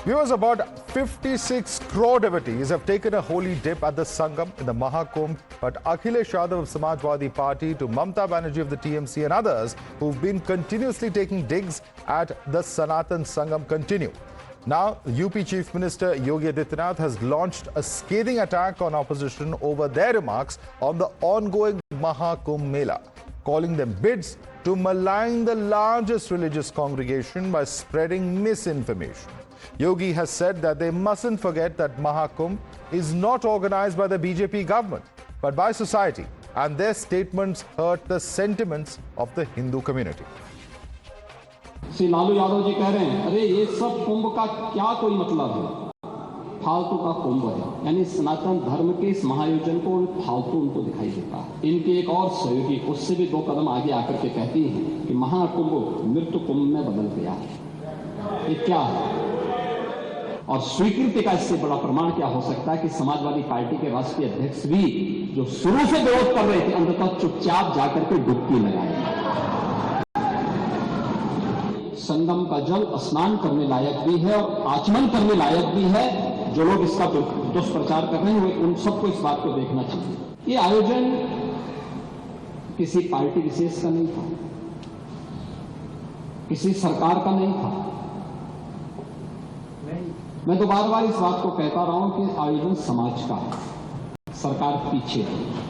Viewers, about 56 crore devotees have taken a holy dip at the Sangam in the Maha Kumbh, but Akhilesh Yadav of Samajwadi Party to Mamata Banerjee of the TMC and others who've been continuously taking digs at the Sanatan Sangam continue. Now, UP Chief Minister Yogi Adityanath has launched a scathing attack on opposition over their remarks on the ongoing Maha Kumbh Mela, calling them bids to malign the largest religious congregation by spreading misinformation. Yogi has said that they mustn't forget that Maha Kumbh is not organized by the BJP government, but by society, and their statements hurt the sentiments of the Hindu community. Shri Lalu Yadav ji कह रहे हैं, अरे ये सब कुंभ का क्या कोई मतलब है, फालतू का कुंभ है। यानी सनातन धर्म के इस महायोजन को फालतू उनको दिखाई देता है। इनके एक और सहयोगी उससे भी 2 कदम आगे आकर के कहती हैं कि महाकुंभ मृत्यु कुंभ में बदल गया है। ये क्या है? और स्वीकृति का इससे बड़ा प्रमाण क्या हो सकता है कि समाजवादी पार्टी के राष्ट्रीय अध्यक्ष भी जो शुरू से विरोध कर रहे थे, अंततः चुपचाप जाकर के डुबकी लगाए। संगम का जल स्नान करने लायक भी है और आचमन करने लायक भी है। जो लोग इसका दुष्प्रचार कर रहे हैं उन सबको इस बात को देखना चाहिए। ये आयोजन किसी पार्टी विशेष का नहीं था, किसी सरकार का नहीं था। मैं तो बार बार इस बात को कहता रहा हूं कि आयोजन समाज का है, सरकार पीछे है।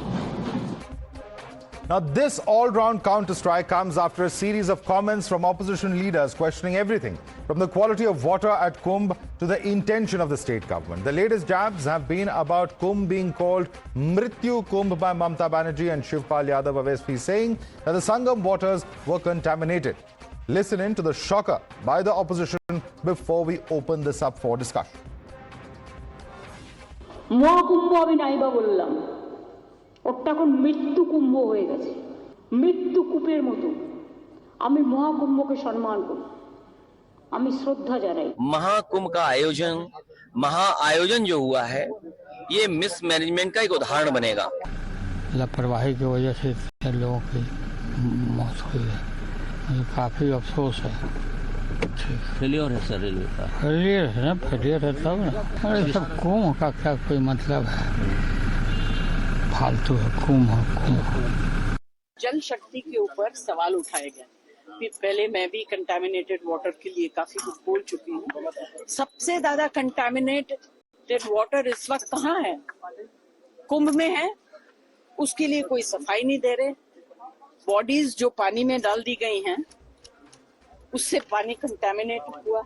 Now, this all-round counter-strike comes after a series of comments from opposition leaders questioning everything, from the quality of water at Kumbh to the intention of the state government. The latest jabs have been about Kumbh being called Mrityu Kumbh by Mamata Banerjee and Shivpal Yadav of SP, saying that the Sangam waters were contaminated. Listen in to the shocker by the opposition before we open this up for discussion. Maha Kumbh আমি নাইবা বললাম, ওটা এখন মৃত্যু কুম্ভ হয়ে গেছে, মৃত্যু কূপের মতো। আমি মহাকুম্ভকে সম্মান করি, আমি শ্রদ্ধা জানাই। महाकुंभ का महा आयोजन जो हुआ है, ये मिसमैनेजमेंट का एक उदाहरण बनेगा। लापरवाही की वजह से लोगों की मौत हुई है, ये काफी अफसोस है। फेलियर है सर रेलवे का। फेलियर है ना, फेलियर है तब ना। अरे सब कुंभ का क्या कोई मतलब है, फालतू है कुंभ। जल शक्ति के ऊपर सवाल उठाए गए। पहले मैं भी कंटामिनेटेड वाटर के लिए काफी कुछ बोल चुकी हूँ। सबसे ज्यादा कंटामिनेटेड वाटर इस वक्त कहाँ है? कुंभ में है। उसके लिए कोई सफाई नहीं दे रहे। बॉडीज जो पानी में डाल दी गई हैं, उससे पानी कंटामिनेट हुआ।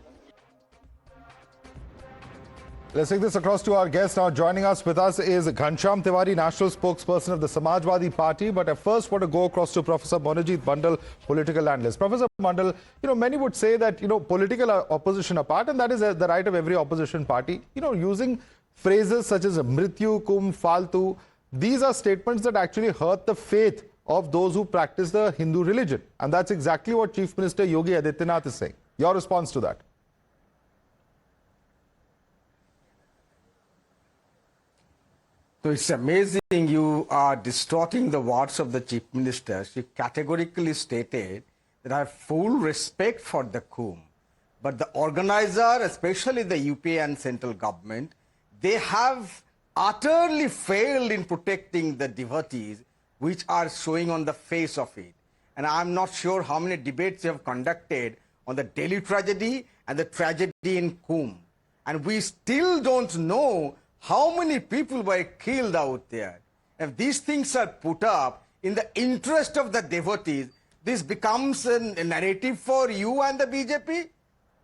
Let's take this across to our guest. Now joining us is Ghanshyam Tiwari, national spokesperson of the Samajwadi Party. But I first want to go across to Professor Manojit Bandal, political analyst. Professor Bandal, many would say that, political opposition apart, and that is the right of every opposition party, using phrases such as Mrityu Kumbh, Faltu, these are statements that actually hurt the faith of those who practice the Hindu religion. And that's exactly what Chief Minister Yogi Adityanath is saying. Your response to that? So it's amazing you are distorting the words of the Chief Minister. She categorically stated that I have full respect for the Kumbh. But the organizer, especially the UP and central government, they have utterly failed in protecting the devotees which are showing on the face of it. And I'm not sure how many debates you have conducted on the Delhi tragedy and the tragedy in Kumbh. And we still don't know how many people were killed out there. If these things are put up in the interest of the devotees, this becomes a narrative for you and the BJP?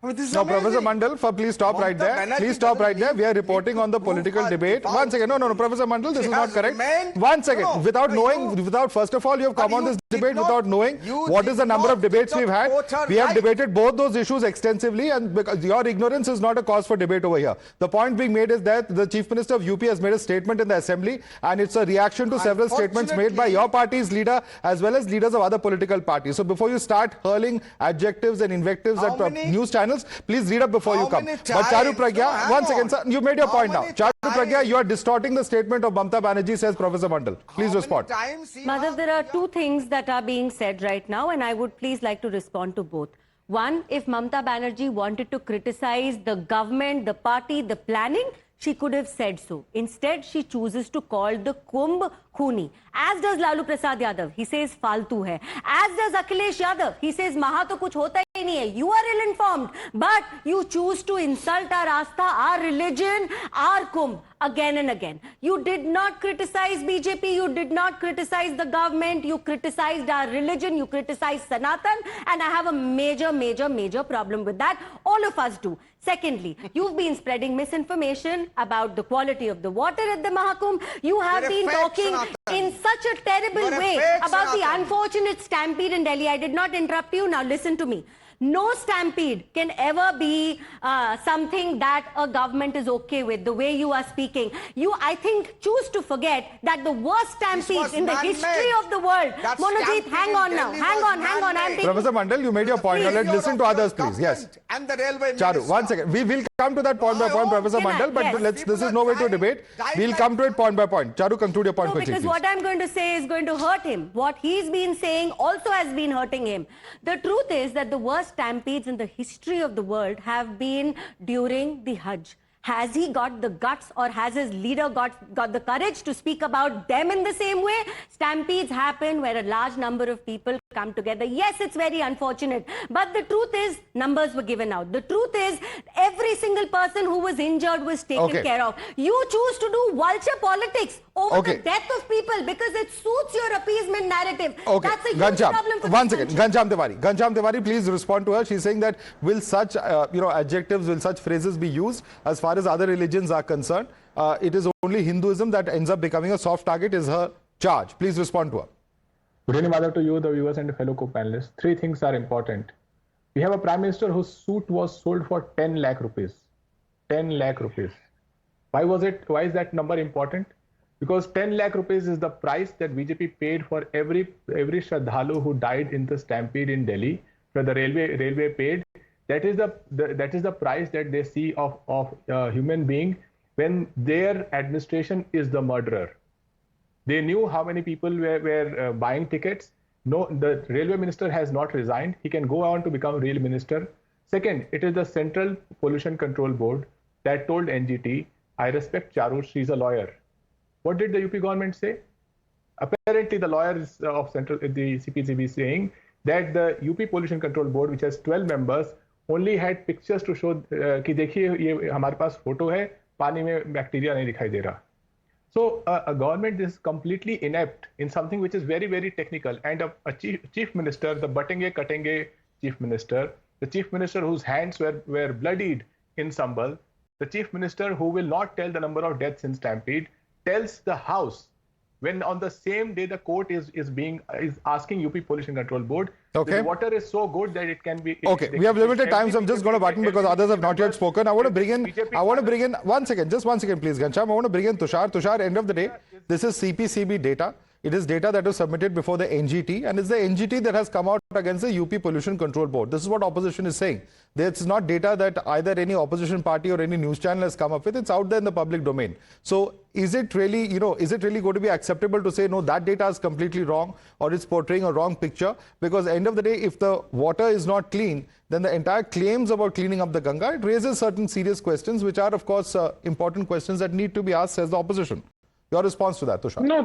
I mean, this is amazing. Professor Mandal, please stop right there. Please stop right there. We are reporting on the political debate. One second. No, Professor Mandal, this is not correct. One second. Without, first of all, you have come on this debate without knowing what is the number of debates we've had. We have debated both those issues extensively, and because your ignorance is not a cause for debate over here. The point being made is that the Chief Minister of UP has made a statement in the Assembly, and it's a reaction to several statements made by your party's leader as well as leaders of other political parties. So before you start hurling adjectives and invectives at news channels, please read up before you come. But Charu Pragya, one second, sir, you made your point now. Charu Pragya, you are distorting the statement of Mamata Banerjee, says Professor Mandal. Please respond. Madhav, there are two things that are being said right now, and I would please like to respond to both. One, if Mamata Banerjee wanted to criticize the government, the party, the planning, she could have said so. Instead, she chooses to call the Kumbh Khuni. As does Lalu Prasad Yadav. He says faltu hai. As does Akhilesh Yadav. He says Maha to kuch hota hi nahi hai. You are ill-informed. But you choose to insult our Astha, our religion, our Kumbh again and again. You did not criticize BJP. You did not criticize the government. You criticized our religion. You criticized Sanatan. And I have a major problem with that. All of us do. Secondly, you've been spreading misinformation about the quality of the water at the Maha Kumbh. You have been talking in such a terrible way about the unfortunate stampede in Delhi. I did not interrupt you. Now listen to me. No stampede can ever be something that a government is okay with, the way you are speaking. You, I think, choose to forget that the worst stampedes in the history of the world. Monojit, hang on now. Hang on. Professor Mandal, you made your point. Now let's listen to others, please. Yes. And the railway Charu, one second. We will come to that point by point, Professor Mandal, but this is no way to debate. We'll come to it point by point. Charu, conclude your point quickly, because please. what I'm going to say is going to hurt him. What he's been saying also has been hurting him. The truth is that the worst stampedes in the history of the world have been during the Hajj. Has he got the guts, or has his leader got the courage to speak about them in the same way? Stampedes happen where a large number of people come together. Yes, it's very unfortunate. But the truth is, numbers were given out. The truth is, every single person who was injured was taken care of. You choose to do vulture politics over the death of people because it suits your appeasement narrative. That's a huge problem for one second. Ganjam Tiwari, please respond to her. She's saying that will such adjectives, will such phrases be used as far as other religions are concerned? It is only Hinduism that ends up becoming a soft target, is her charge. Please respond to her. Good evening, Madhav, to you, the viewers, and fellow co-panelists. Three things are important. We have a Prime Minister whose suit was sold for 10 lakh rupees. 10 lakh rupees. Why is that number important? Because 10 lakh rupees is the price that BJP paid for every Shraddhalu who died in the stampede in Delhi. For the railway paid. That is the price that they see of a human being when their administration is the murderer. They knew how many people were buying tickets. No, the railway minister has not resigned. He can go on to become rail minister. Second, it is the Central Pollution Control Board that told NGT, I respect Charu, she's a lawyer. What did the UP government say? Apparently, the lawyers of the CPCB saying that the UP Pollution Control Board, which has 12 members, only had pictures to show कि देखिए ये हमारे पास photo है, पानी में bacteria नहीं दिखाई दे रहा. So a government is completely inept in something which is very, very technical. And a chief minister, the batenge katenge chief minister, the chief minister whose hands were bloodied in Sambal, the chief minister who will not tell the number of deaths in stampede, tells the House when on the same day the court is asking UP Pollution Control Board, the water is so good that it can be. We have limited time, so I'm just going to button because others have not yet spoken. I want to bring in one second, please, Gansham. I want to bring in Tushar. Tushar, end of the day, this is CPCB data. It is data that was submitted before the NGT, and it's the NGT that has come out against the UP Pollution Control Board. This is what opposition is saying. It's not data that either any opposition party or any news channel has come up with. It's out there in the public domain. So is it really, is it really going to be acceptable to say, no, that data is completely wrong or it's portraying a wrong picture? Because at the end of the day, if the water is not clean, then the entire claims about cleaning up the Ganga, it raises certain serious questions, which are, of course, important questions that need to be asked, says the opposition. Your response to that, Tushar? No,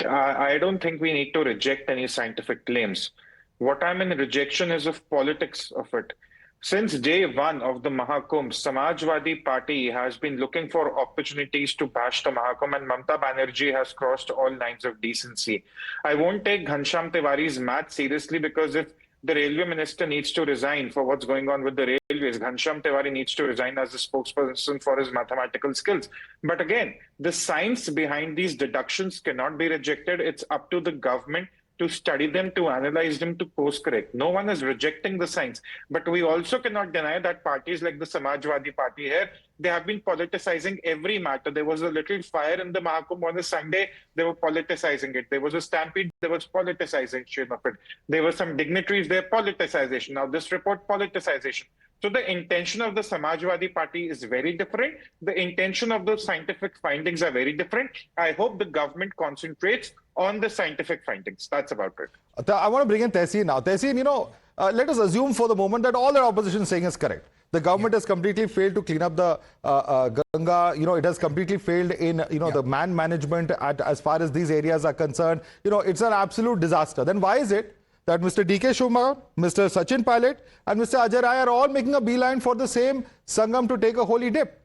I don't think we need to reject any scientific claims. What I'm in rejection is of politics of it. Since day one of the Maha Kumbh, Samajwadi Party has been looking for opportunities to bash the Maha Kumbh, and Mamata Banerjee has crossed all lines of decency. I won't take Ghansham Tiwari's math seriously, because if the railway minister needs to resign for what's going on with the railways, Ghansham Tiwari needs to resign as a spokesperson for his mathematical skills. But again, the science behind these deductions cannot be rejected. It's up to the government to study them, to analyze them, to course correct. No one is rejecting the science. But we also cannot deny that parties like the Samajwadi Party here, they have been politicizing every matter. There was a little fire in the Maha Kumbh on a Sunday, they were politicizing it. There was a stampede, there was politicization of it. There were some dignitaries there, politicization. Now this report, politicization. So the intention of the Samajwadi Party is very different. The intention of the scientific findings are very different. I hope the government concentrates on the scientific findings. That's about it. I want to bring in Tehseen now. Tehseen, let us assume for the moment that all the opposition is saying is correct. The government has completely failed to clean up the Ganga. It has completely failed in, the man management as far as these areas are concerned. It's an absolute disaster. Then why is it that Mr. DK Shumar, Mr. Sachin Pilot and Mr. Ajay Rai are all making a beeline for the same Sangam to take a holy dip?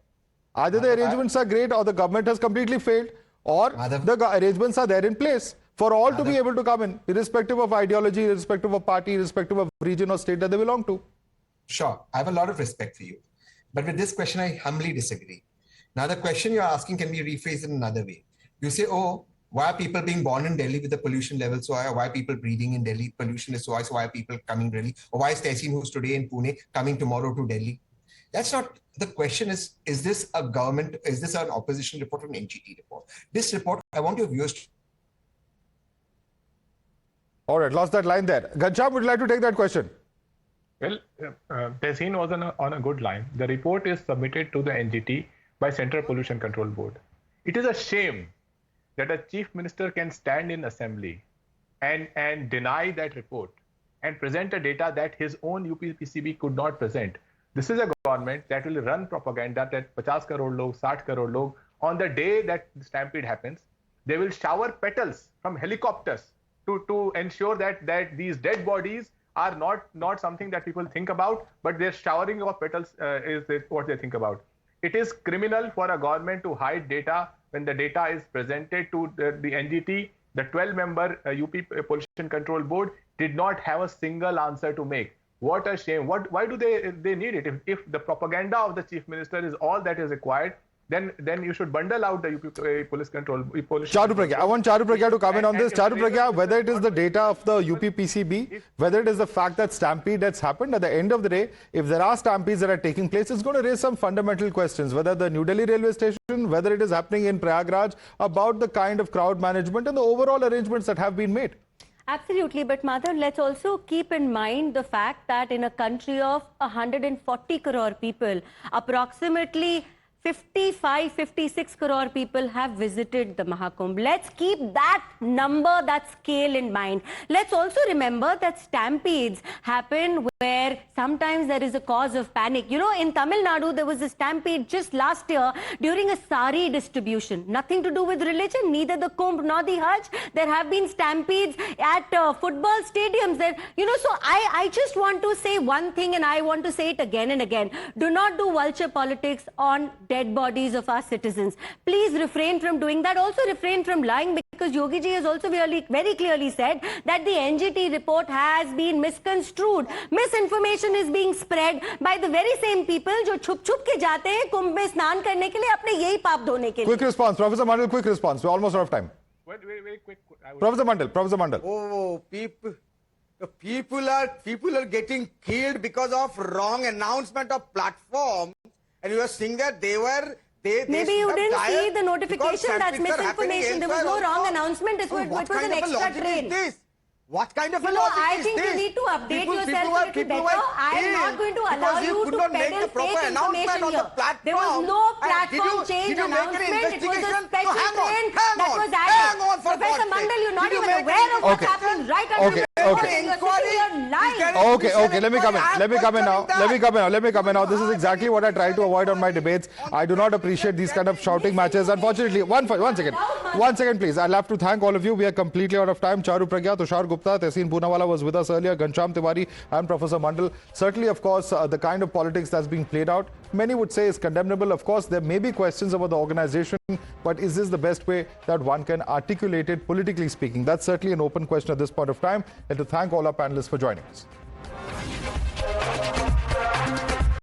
Either the arrangements are great or the government has completely failed, or the arrangements are there in place for all to be able to come in, irrespective of ideology, irrespective of party, irrespective of region or state that they belong to. Sure, I have a lot of respect for you. But with this question, I humbly disagree. Now, the question you're asking can be rephrased in another way. You say, oh, why are people being born in Delhi with the pollution level so high? Why are people breathing in Delhi? Pollution is so high, so why are people coming Delhi? Or why is Tehseen, who's today in Pune, coming tomorrow to Delhi? That's not the question. Is this a government? Is this an opposition report or an NGT report? This report, I want your viewers to... All right, lost that line there. Ghanshyam, would you like to take that question? Well, Tehseen was on a good line. The report is submitted to the NGT by Central Pollution Control Board. It is a shame that a chief minister can stand in assembly and deny that report and present a data that his own UPPCB could not present. This is a government that will run propaganda that 50 crore log, 60 crore log, on the day that the stampede happens, they will shower petals from helicopters to ensure that these dead bodies are not something that people think about, but their showering of petals is what they think about. It is criminal for a government to hide data when the data is presented to the NGT. The 12-member UP Pollution Control Board did not have a single answer to make. What a shame. Why do they need it? If the propaganda of the chief minister is all that is required, then you should bundle out the UP Police Control. Charu Pragya, I want Charu Pragya to comment on this. Charu Pragya, whether it is the data of the UPPCB, whether it is the fact that stampede that's happened, at the end of the day, if there are stampedes that are taking place, it's going to raise some fundamental questions, whether the New Delhi railway station, whether it is happening in Prayagraj, about the kind of crowd management and the overall arrangements that have been made. Absolutely, but Madhav, let's also keep in mind the fact that in a country of 140 crore people, approximately 55-56 crore people have visited the Maha Kumbh. Let's keep that number, that scale in mind. Let's also remember that stampedes happen where sometimes there is a cause of panic. In Tamil Nadu, there was a stampede just last year during a sari distribution. Nothing to do with religion, neither the Kumbh nor the Hajj. There have been stampedes at football stadiums. So I just want to say one thing, and I want to say it again and again. Do not do vulture politics on dead bodies of our citizens. Please refrain from doing that. Also refrain from lying, because Yogi Ji has also very clearly said that the NGT report has been misconstrued. Misinformation is being spread by the very same people जो छुप-छुप के जाते हैं कुंभ में स्नान करने के लिए अपने यही पाप धोने के लिए. Quick response, Professor Mandal. Quick response. We're almost out of time. Very quick. Professor Mandal. Oh, people are getting killed because of wrong announcement of platform, and you are saying that maybe you didn't see the notification. That's misinformation. There was no wrong announcement. It was an extra train. What kind of a logic is this? I think you need to update yourself a little better. I am not going to allow you to peddle fake information here. There was no platform change announcement. It was a special train that was added. Professor Mandal, you're not even aware of what's happening right under your Okay, let me come in now. This is exactly what I try to avoid on my debates. I do not appreciate these kind of shouting matches. Unfortunately, one second please. I'll have to thank all of you. We are completely out of time. Charu Pragya, Tushar Gupta, Tehseen Poonawala was with us earlier, Ghanshyam Tiwari and Professor Mandal. Certainly, of course, the kind of politics that's being played out, many would say is condemnable. Of course, there may be questions about the organization, but is this the best way that one can articulate it politically speaking? That's certainly an open question at this point of time. And to thank all our panelists for joining us.